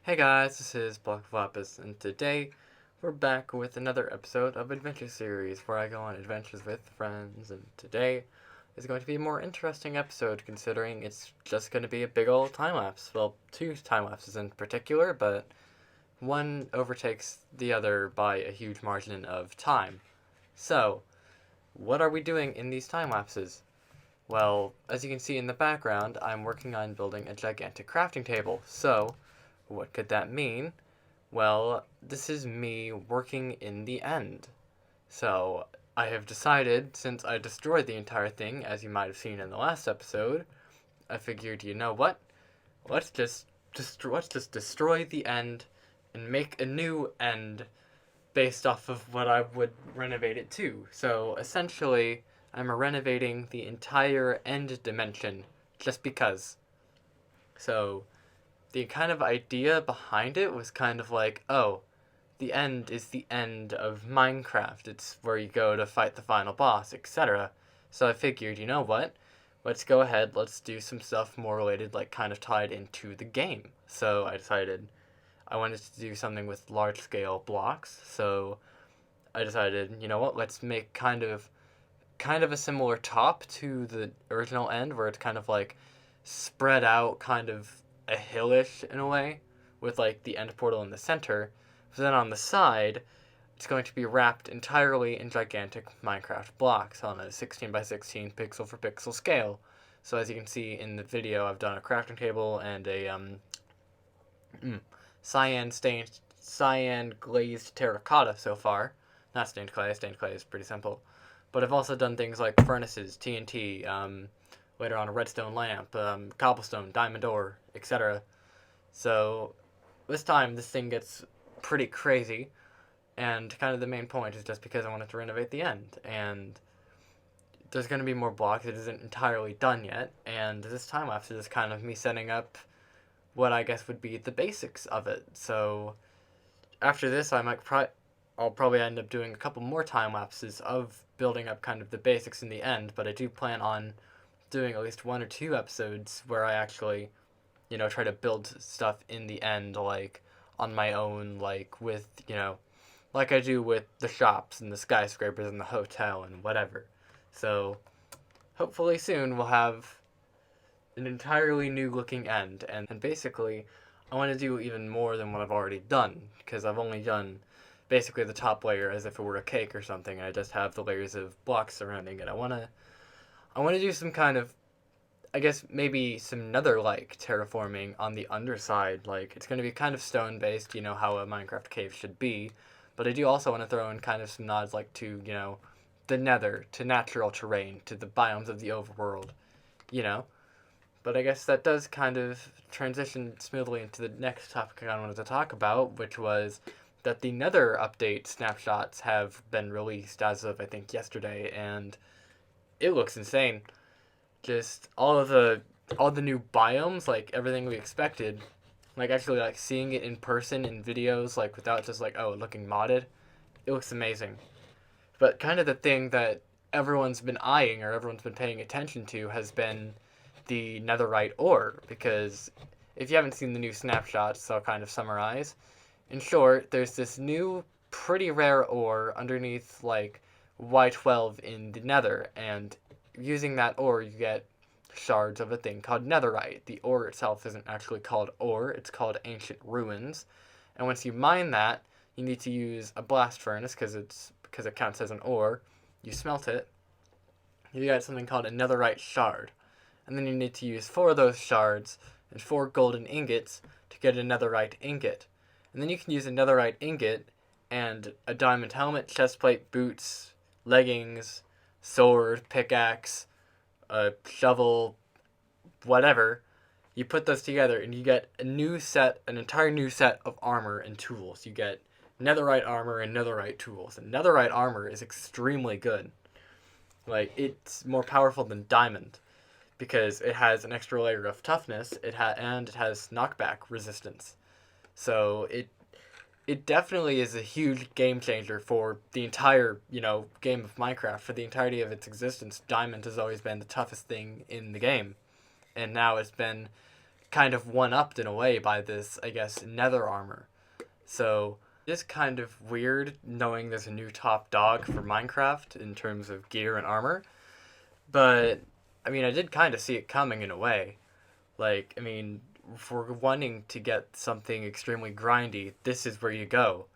Hey guys, this is Block of Lapis, and today we're back with another episode of Adventure Series where I go on adventures with friends, and today is going to be a more interesting episode considering it's just going to be a big old time lapse. Well, two time lapses in particular, but one overtakes the other by a huge margin of time. So, what are we doing in these time lapses? Well, as you can see in the background, I'm working on building a gigantic crafting table. So, what could that mean? Well, this is me working in the end. So, I have decided, since I destroyed the entire thing, as you might have seen in the last episode, I figured, you know what? Let's just destroy the end and make a new end based off of what I would renovate it to. So, essentially, I'm renovating the entire end dimension just because. So, the kind of idea behind it was kind of like, oh, the end is the end of Minecraft. It's where you go to fight the final boss, etc. So I figured, you know what? Let's go ahead, let's do some stuff more related, like kind of tied into the game. So I decided I wanted to do something with large scale blocks. So I decided, you know what, let's make kind of a similar top to the original end where it's kind of like spread out, kind of a hillish in a way, with like the end portal in the center. But then on the side, it's going to be wrapped entirely in gigantic Minecraft blocks on a 16 by 16 pixel for pixel scale. So as you can see in the video, I've done a crafting table and a cyan glazed terracotta so far. Not stained clay. Stained clay is pretty simple. But I've also done things like furnaces, TNT, later on a redstone lamp, cobblestone, diamond ore, etc. So this time this thing gets pretty crazy, and kind of the main point is just because I wanted to renovate the end, and there's going to be more blocks. It isn't entirely done yet, and this time lapse is kind of me setting up what I guess would be the basics of it. So after this, I'll probably end up doing a couple more time lapses of building up kind of the basics in the end, but I do plan on doing at least one or two episodes where I actually, try to build stuff in the end, like on my own, like with, like I do with the shops and the skyscrapers and the hotel and whatever. So hopefully soon we'll have an entirely new looking end, and basically I want to do even more than what I've already done, because I've only done basically the top layer as if it were a cake or something, and I just have the layers of blocks surrounding it. I want to do some kind of, I guess maybe some nether-like terraforming on the underside. Like, it's going to be kind of stone-based, how a Minecraft cave should be. But I do also want to throw in kind of some nods, like, to, the nether, to natural terrain, to the biomes of the overworld, you know? But I guess that does kind of transition smoothly into the next topic I wanted to talk about, which was that the nether update snapshots have been released as of, I think, yesterday, and it looks insane. Just all the new biomes, like everything we expected, like actually like seeing it in person in videos, like without just like, oh, looking modded, it looks amazing. But kind of the thing that everyone's been eyeing or everyone's been paying attention to has been the netherite ore, because if you haven't seen the new snapshots, I'll kind of summarize. In short, there's this new pretty rare ore underneath like Y12 in the nether, and using that ore you get shards of a thing called netherite. The ore itself isn't actually called ore, it's called ancient ruins. And once you mine that, you need to use a blast furnace because it counts as an ore. You smelt it, you get something called a netherite shard. And then you need to use 4 of those shards and 4 golden ingots to get a netherite ingot. And then you can use a netherite ingot and a diamond helmet, chestplate, boots, leggings, sword, pickaxe, a shovel, whatever. You put those together and you get an entire new set of armor and tools. You get netherite armor and netherite tools. And netherite armor is extremely good. Like, it's more powerful than diamond because it has an extra layer of toughness. And it has knockback resistance. So it definitely is a huge game changer for the entire, game of Minecraft. For the entirety of its existence, diamond has always been the toughest thing in the game. And now it's been kind of one-upped in a way by this, I guess, nether armor. So it's kind of weird knowing there's a new top dog for Minecraft in terms of gear and armor. But, I mean, I did kind of see it coming in a way. Like, I mean, if we're wanting to get something extremely grindy, this is where you go.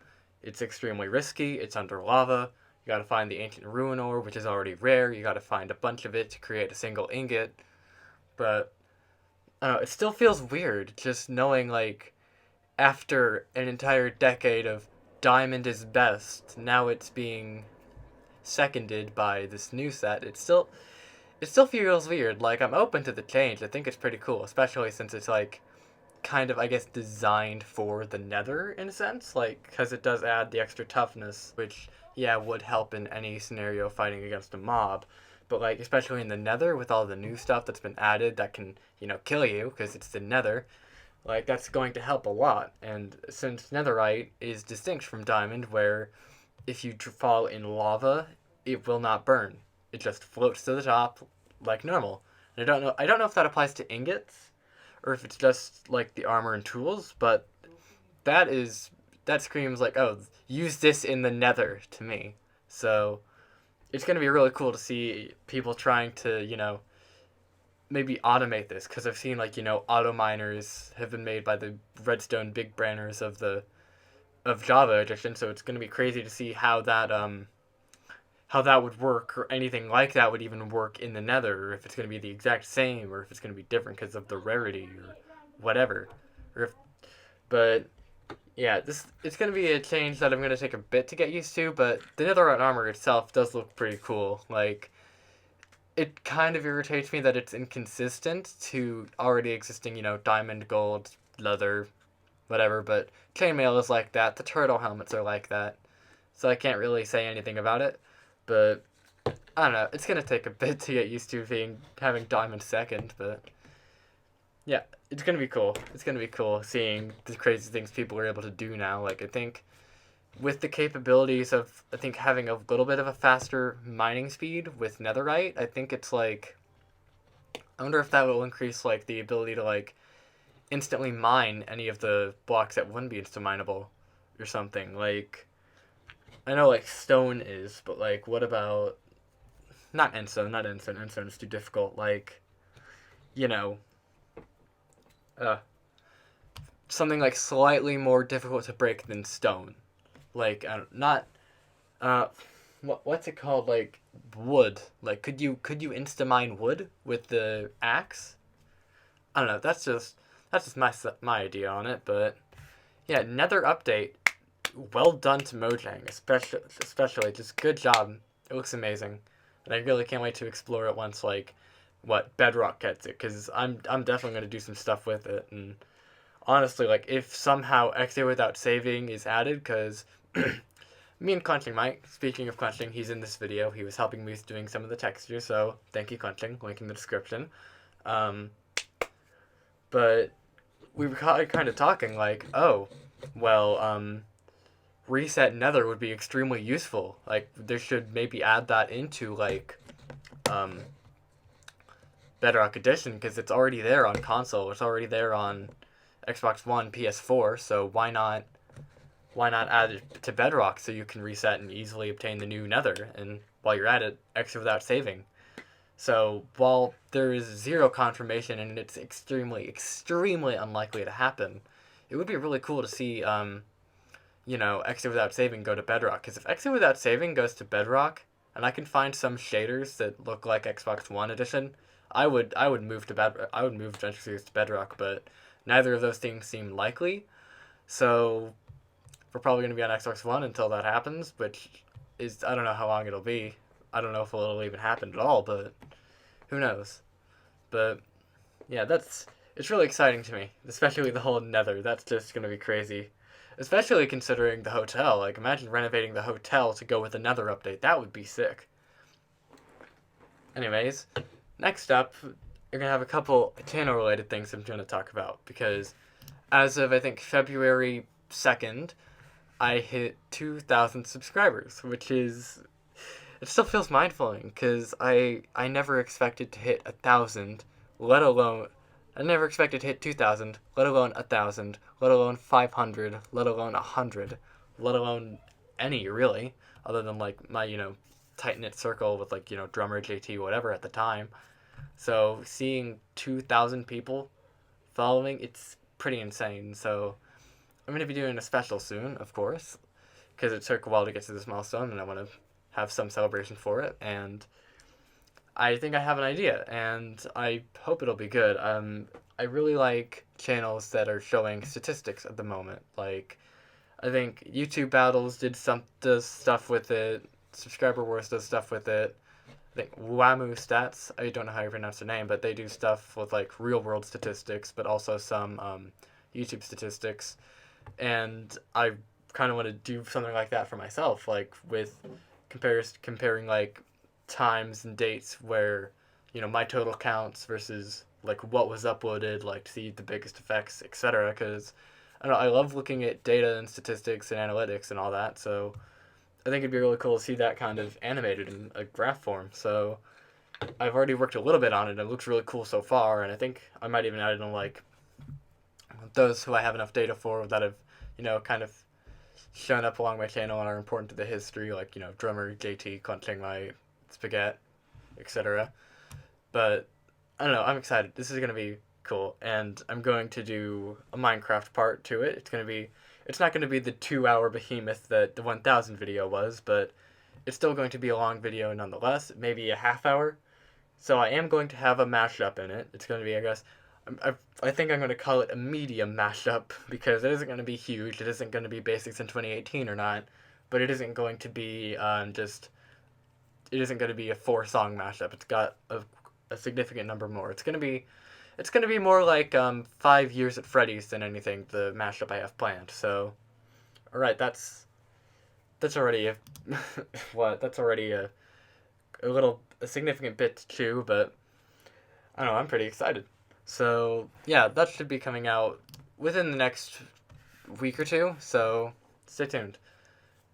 It's extremely risky, it's under lava, you gotta find the ancient ruin ore, which is already rare, you gotta find a bunch of it to create a single ingot. But, I don't know, it still feels weird just knowing, like, after an entire decade of diamond is best, now it's being seconded by this new set. It still feels weird. Like, I'm open to the change. I think it's pretty cool, especially since it's like kind of, I guess, designed for the nether in a sense, like, because it does add the extra toughness, which, yeah, would help in any scenario fighting against a mob. But, like, especially in the nether with all the new stuff that's been added that can, kill you because it's the nether, like, that's going to help a lot. And since netherite is distinct from diamond, where if you fall in lava, it will not burn. It just floats to the top like normal. And I don't know if that applies to ingots or if it's just like the armor and tools, but that screams like, oh, use this in the nether to me. So it's going to be really cool to see people trying to, maybe automate this, because I've seen like, auto miners have been made by the redstone big branners of Java edition, so it's going to be crazy to see how that would work, or anything like that would even work in the nether, or if it's going to be the exact same, or if it's going to be different because of the rarity or whatever. Or if, but yeah, it's going to be a change that I'm going to take a bit to get used to, but the netherite armor itself does look pretty cool. Like, it kind of irritates me that it's inconsistent to already existing, diamond, gold, leather, whatever, but chainmail is like that, the turtle helmets are like that, so I can't really say anything about it. But I don't know. It's gonna take a bit to get used to having diamond second, but yeah, it's gonna be cool. It's gonna be cool seeing the crazy things people are able to do now. Like, I think with the capabilities of, I think, having a little bit of a faster mining speed with netherite, I think it's like, I wonder if that will increase like the ability to like instantly mine any of the blocks that wouldn't be instant mineable or something. Like, I know like stone is, but like what about not endstone, not endstone. Endstone is too difficult. Like, you know, uh, something like slightly more difficult to break than stone. Like, not uh, what's it called? Like wood. Like, could you insta mine wood with the axe? I don't know. That's just my idea on it. But yeah, Nether update. Well done to Mojang, especially just good job. It looks amazing, and I really can't wait to explore it once like what Bedrock gets it, because I'm definitely gonna do some stuff with it. And honestly, like if somehow exit without saving is added, because me and Clenching Mike, speaking of Clenching, he's in this video. He was helping me with doing some of the textures, so thank you, Clenching. Link in the description. Um, but we were kind of talking like, oh, well, reset nether would be extremely useful. Like, they should maybe add that into like um, Bedrock Edition, because it's already there on console. It's already there on Xbox One, PS4. So why not add it to Bedrock so you can reset and easily obtain the new nether, and while you're at it, exit without saving. So while there is zero confirmation and it's extremely, extremely unlikely to happen, it would be really cool to see exit without saving go to Bedrock. Because if exit without saving goes to Bedrock, and I can find some shaders that look like Xbox One edition, I would move Adventure Series to Bedrock. But neither of those things seem likely, so we're probably going to be on Xbox One until that happens. Which is, I don't know how long it'll be. I don't know if it'll even happen at all, but who knows. But yeah, it's really exciting to me, especially the whole Nether. That's just going to be crazy. Especially considering the hotel. Like, imagine renovating the hotel to go with another update. That would be sick. Anyways, next up, you're going to have a couple channel-related things I'm going to talk about. Because as of, I think, February 2nd, I hit 2,000 subscribers. Which is... It still feels mind-blowing. Because I never expected to hit 1,000, let alone I never expected to hit 2,000, let alone 1,000, let alone 500, let alone 100, let alone any, really, other than, like, my, tight-knit circle with, like, drummer, JT, whatever at the time. So seeing 2,000 people following, it's pretty insane. So I'm going to be doing a special soon, of course, because it took a while to get to this milestone, and I want to have some celebration for it. And I think I have an idea, and I hope it'll be good. I really like channels that are showing statistics at the moment. Like, I think YouTube Battles does stuff with it. Subscriber Wars does stuff with it. I think Wamu Stats, I don't know how you pronounce their name, but they do stuff with, like, real world statistics, but also some YouTube statistics. And I kind of want to do something like that for myself, like with comparing, like, times and dates where, my total counts versus, like, what was uploaded, like, to see the biggest effects, etc. Because I don't know, I love looking at data and statistics and analytics and all that. So I think it'd be really cool to see that kind of animated in a graph form. So I've already worked a little bit on it, and it looks really cool so far. And I think I might even add in, like, those who I have enough data for that have, kind of shown up along my channel and are important to the history, like, drummer JT crunching my spaghetti, etc. But I don't know, I'm excited. This is going to be cool, and I'm going to do a Minecraft part to it. It's not going to be the 2-hour behemoth that the 1000 video was, but it's still going to be a long video nonetheless, maybe a half hour. So I am going to have a mashup in it. It's going to be, I guess, I think I'm going to call it a medium mashup, because it isn't going to be huge. It isn't going to be Basics in 2018 or not, but it isn't going to be it isn't going to be a 4-song mashup. It's got a significant number more. It's going to be more like 5 Years at Freddy's than anything, the mashup I have planned. So, all right, that's already a that's already a significant bit to chew, but I don't know, I'm pretty excited. So, yeah, that should be coming out within the next week or two, so stay tuned.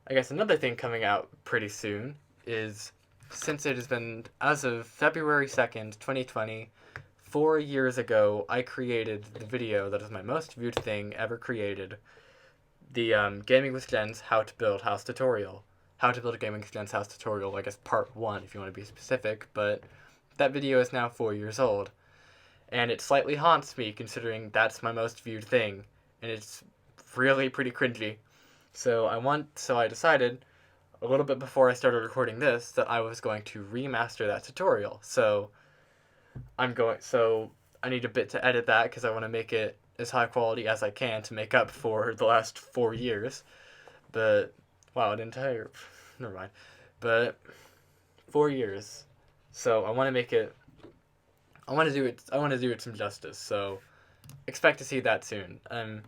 I guess another thing coming out pretty soon is, since it has been, as of February 2nd, 2020, 4 years ago, I created the video that is my most viewed thing ever created, the Gaming with Jen's How to Build House tutorial. How to Build a Gaming with Jen's House tutorial, I guess part 1 if you want to be specific, but that video is now 4 years old. And it slightly haunts me, considering that's my most viewed thing, and it's really pretty cringy. So I decided, a little bit before I started recording this, that I was going to remaster that tutorial. So I need a bit to edit that, because I want to make it as high quality as I can to make up for the last 4 years. But, wow, never mind. But 4 years. So I want to do it some justice. So expect to see that soon. And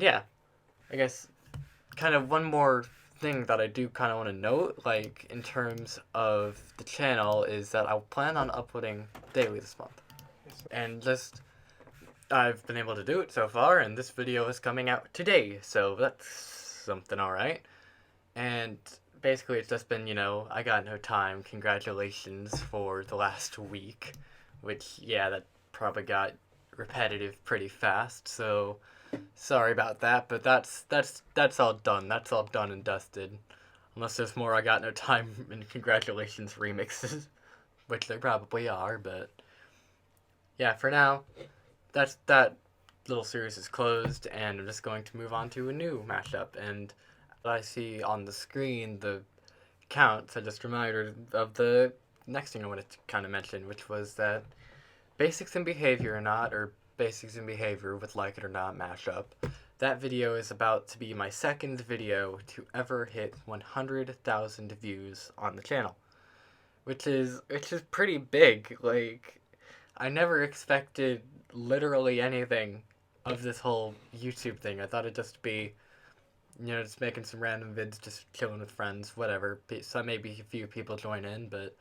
yeah, I guess kind of one more thing that I do kind of want to note, like, in terms of the channel, is that I'll plan on uploading daily this month. And I've been able to do it so far, and this video is coming out today, so that's something alright. And basically it's just been, I got no time, congratulations for the last week, which, yeah, that probably got repetitive pretty fast, so sorry about that, but that's all done. That's all done and dusted. Unless there's more I got no time in congratulations remixes, which there probably are, but yeah, for now, that little series is closed, and I'm just going to move on to a new mashup. And I see on the screen the counts. I just reminded of the next thing I wanted to kind of mention, which was that Basics in Behavior or Not, or Basics in Behavior with Like It or Not mashup, that video is about to be my second video to ever hit 100,000 views on the channel, which is pretty big. Like, I never expected literally anything of this whole YouTube thing. I thought it'd just be, just making some random vids, just chilling with friends, whatever. So maybe a few people join in, but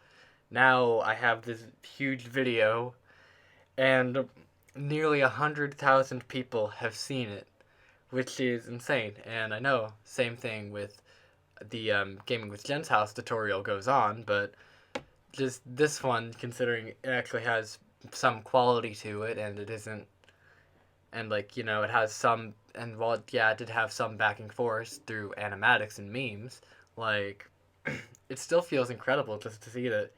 now I have this huge video, and nearly 100,000 people have seen it, which is insane. And I know, same thing with the Gaming with Jen's House tutorial goes on, but just this one, considering it actually has some quality to it, and it isn't, and like, it has some, and while yeah, it did have some backing force through animatics and memes, like, it still feels incredible just to see that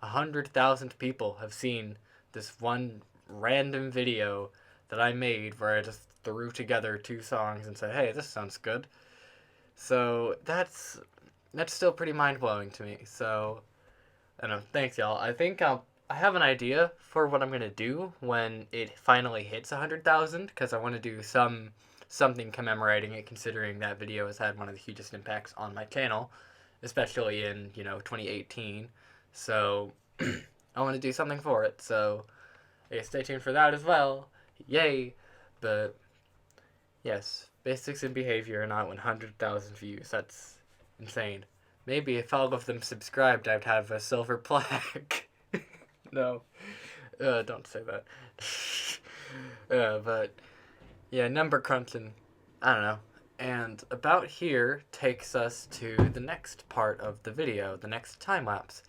100,000 people have seen this one random video that I made where I just threw together two songs and said, "Hey, this sounds good." So that's still pretty mind blowing to me. So I don't know. Thanks, y'all. I have an idea for what I'm gonna do when it finally hits 100,000 because I want to do something commemorating it, considering that video has had one of the hugest impacts on my channel, especially in 2018. So I want to do something for it. So yeah, stay tuned for that as well. Yay! But yes, basics in behavior are not 100,000 views. That's insane. Maybe if all of them subscribed, I'd have a silver plaque. No, don't say that. But yeah, number crunching. I don't know. And about here takes us to the next part of the video, the next time lapse.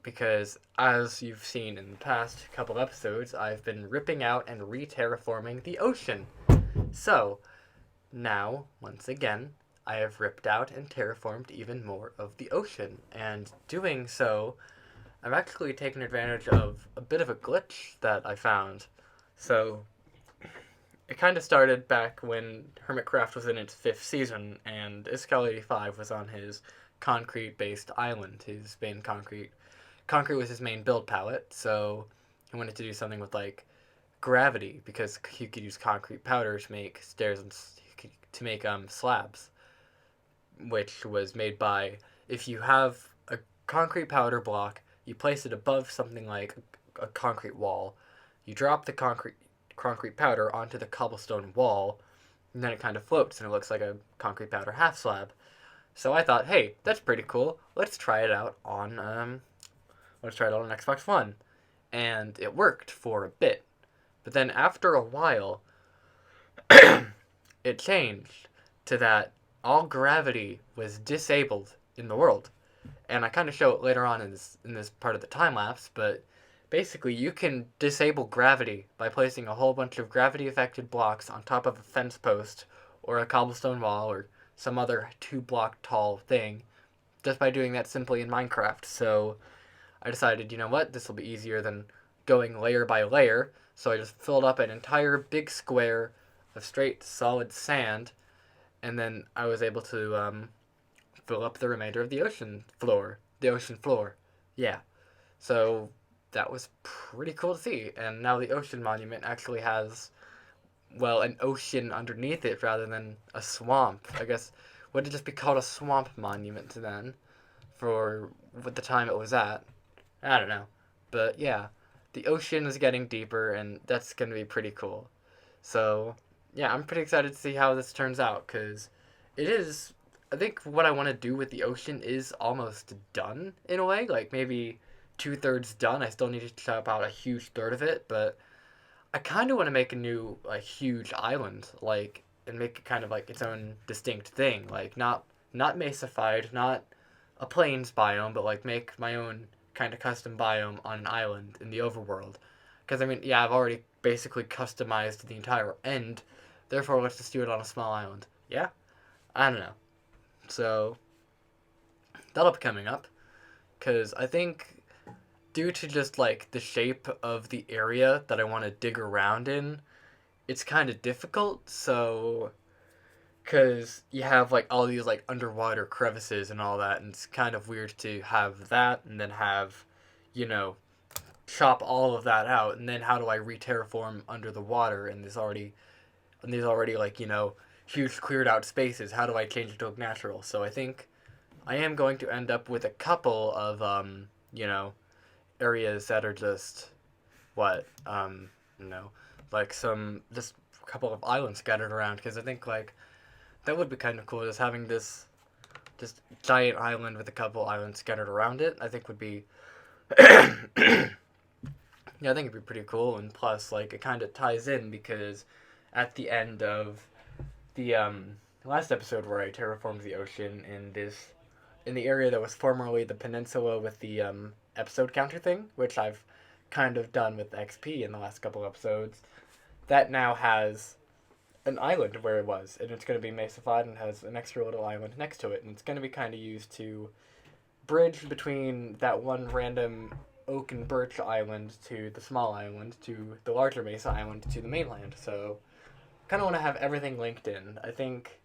Because as you've seen in the past couple episodes, I've been ripping out and re-terraforming the ocean. So, now, once again, I have ripped out and terraformed even more of the ocean. And doing so, I've actually taken advantage of a bit of a glitch that I found. So, it kind of started back when Hermitcraft was in its 5th season, and Iskall85 was on his concrete-based island, his main concrete. Concrete was his main build palette, so he wanted to do something with, like, gravity, because he could use concrete powder to make stairs and to make slabs, which was made by, if you have a concrete powder block, you place it above something like a concrete wall, you drop the concrete powder onto the cobblestone wall, and then it kind of floats and it looks like a concrete powder half slab. So I thought, hey, that's pretty cool. Let's try it out on Xbox One, and it worked for a bit. But then after a while, it changed to that all gravity was disabled in the world. And I kind of show it later on in this part of the time lapse, but basically you can disable gravity by placing a whole bunch of gravity affected blocks on top of a fence post or a cobblestone wall or some other 2-block tall thing just by doing that simply in Minecraft. So I decided, you know what, this will be easier than going layer by layer. So I just filled up an entire big square of straight solid sand, and then I was able to fill up the remainder of the ocean floor. Yeah. So that was pretty cool to see. And now the ocean monument actually has, well, an ocean underneath it rather than a swamp. I guess, would it just be called a swamp monument then for what the time it was at? I don't know. But yeah, the ocean is getting deeper, and that's going to be pretty cool. So yeah, I'm pretty excited to see how this turns out, because it is, I think what I want to do with the ocean is almost done in a way, like maybe 2/3 done. I still need to chop out a huge third of it, but I kind of want to make a new, like, huge island, like, and make it kind of like its own distinct thing, like not mesified, not a plains biome, but like make my own kind of custom biome on an island in the overworld. Because I mean, yeah, I've already basically customized the entire end, therefore let's just do it on a small island. Yeah, I don't know. So that'll be coming up, because I think due to just like the shape of the area that I want to dig around in, it's kind of difficult. So because you have like all these like underwater crevices and all that, and it's kind of weird to have that and then have, you know, chop all of that out, and then how do I re-terraform under the water in this already, like, huge cleared out spaces? How do I change it to look natural? So I think I am going to end up with a couple of areas that are just what like some just a couple of islands scattered around, because I think like that would be kind of cool, just having this just giant island with a couple islands scattered around it. I think would be yeah, I think it'd be pretty cool. And plus, like, it kind of ties in because at the end of the last episode where I terraformed the ocean in the area that was formerly the peninsula with the episode counter thing, which I've kind of done with XP in the last couple episodes, that now has an island where it was, and it's going to be mesified and has an extra little island next to it, and it's going to be kind of used to bridge between that one random oak and birch island to the small island to the larger mesa island to the mainland. So, kind of want to have everything linked in. I think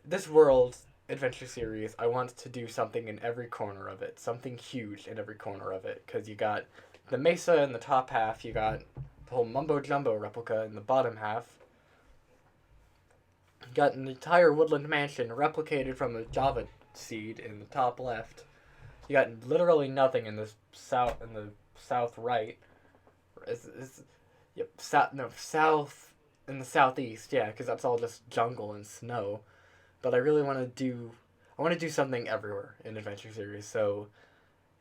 this world adventure series, I want to do something in every corner of it, something huge in every corner of it, because you got the mesa in the top half, you got the whole mumbo jumbo replica in the bottom half, you got an entire woodland mansion replicated from a Java seed in the top left. You got literally nothing in the south right. Yep, south in the southeast, yeah, because that's all just jungle and snow. But I want to do something everywhere in Adventure Series. So,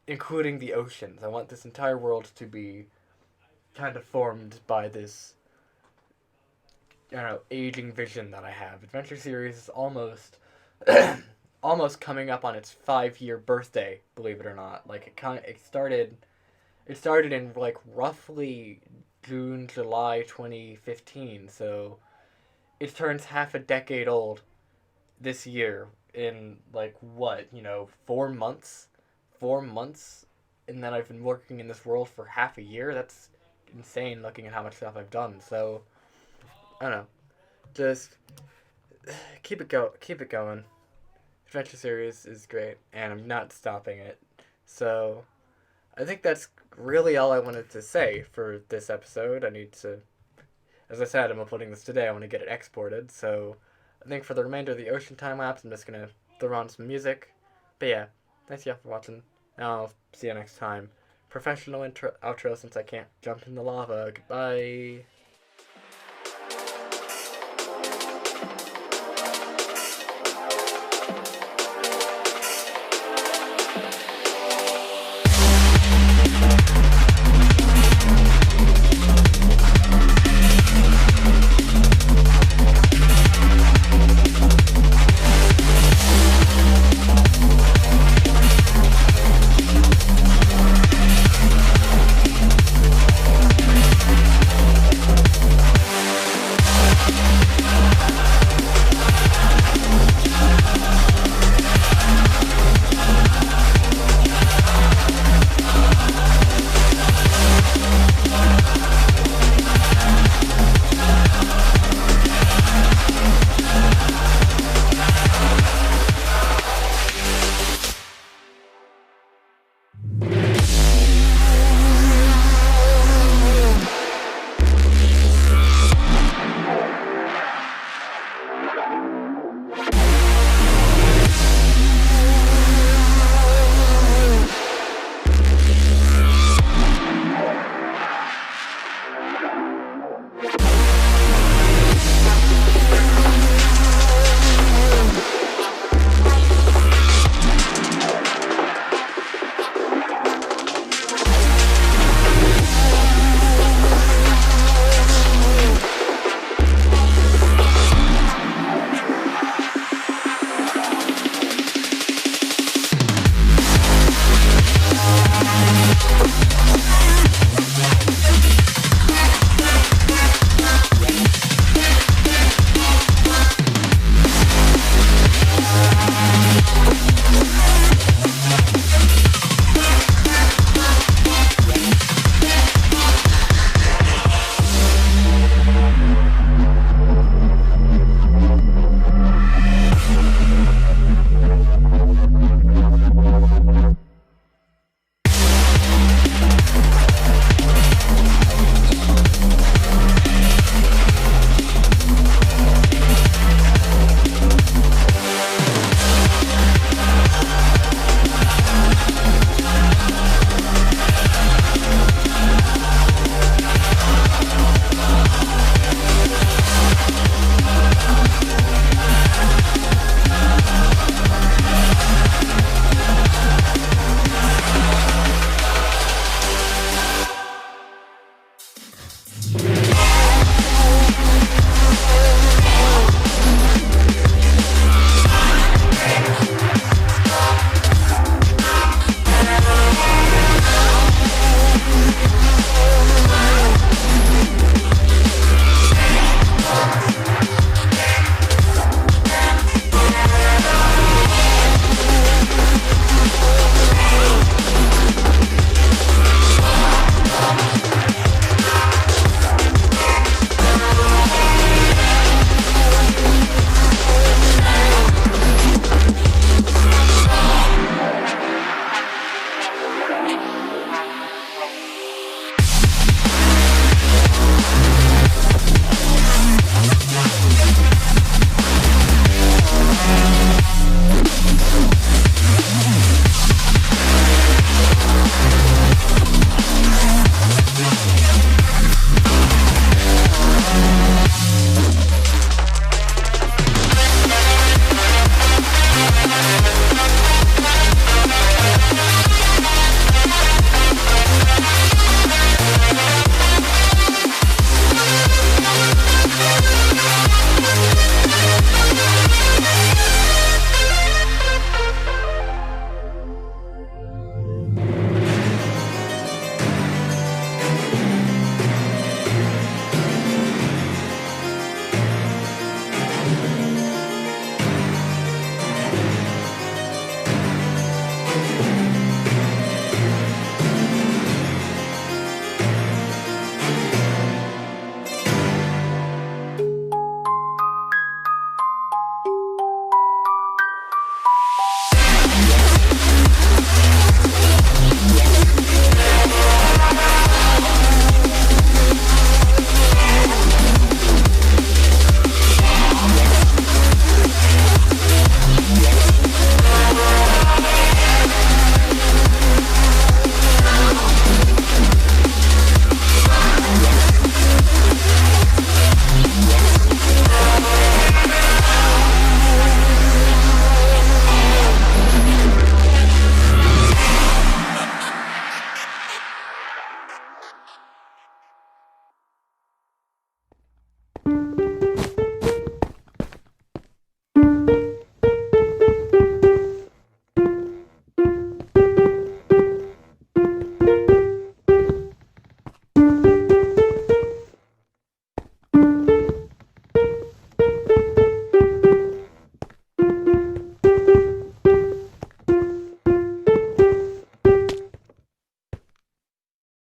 including the oceans, I want this entire world to be kind of formed by this, I don't know, aging vision that I have. Adventure Series is almost, almost coming up on its 5-year birthday. Believe it or not, like it started in like roughly June, July 2015. So it turns half a decade old this year in like what, 4 months, 4 months, and then I've been working in this world for half a year. That's insane looking at how much stuff I've done. So I don't know, just keep it going. Adventure series is great, and I'm not stopping it. So I think that's really all I wanted to say for this episode. I need to, as I said, I'm uploading this today. I want to get it exported. So I think for the remainder of the ocean time lapse, I'm just gonna throw on some music. But yeah, thanks y'all for watching. I'll see you next time. Professional intro outro since I can't jump in the lava. Goodbye.